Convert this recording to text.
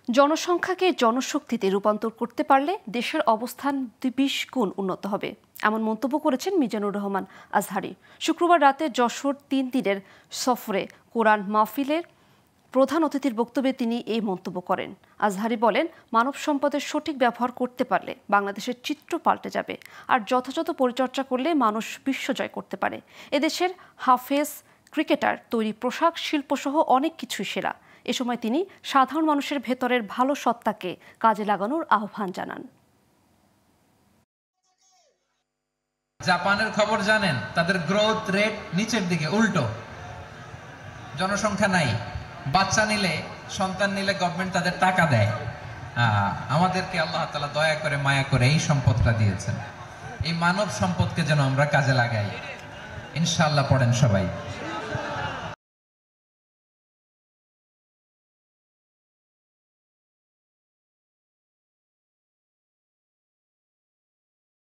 জনসংখ্যাকে জনশক্তিতে রূপান্তর করতে পারলে দেশের অবস্থান ২০ গুণ উন্নত হবে, এমন মন্তব্য করেছেন মিজানুর রহমান আজহারী। শুক্রবার রাতে যশোর ৩ দিনের সফরে কোরআন মাহফিলের প্রধান অতিথির বক্তব্যে তিনি এই মন্তব্য করেন। আজহারী বলেন, মানব সম্পদের সঠিক ব্যবহার করতে পারলে বাংলাদেশের চিত্র পাল্টে যাবে, আর যথাযথ পরিচর্যা করলে মানুষ বিশ্বজয় করতে পারে। এদেশের হাফেজ, ক্রিকেটার, তৈরি পোশাক শিল্পসহ অনেক কিছুই সেরা। এ সময় তিনি সাধারণ মানুষের ভেতরের ভালো সত্তাকে কাজে লাগানোর আহ্বান জানান। জাপানের খবর জানেন? তাদের গ্রোথ রেট নিচের দিকে, উল্টো। জনসংখ্যা নাই, বাচ্চা নিলে, সন্তান নিলে গভর্নমেন্ট তাদের টাকা দেয়। আমাদেরকে আল্লাহ তাআলা দয়া করে, মায়া করে এই সম্পদটা দিয়েছেন। এই মানব সম্পদকে যেন আমরা কাজে লাগাই। ইনশাআল্লাহ পড়েন সবাই।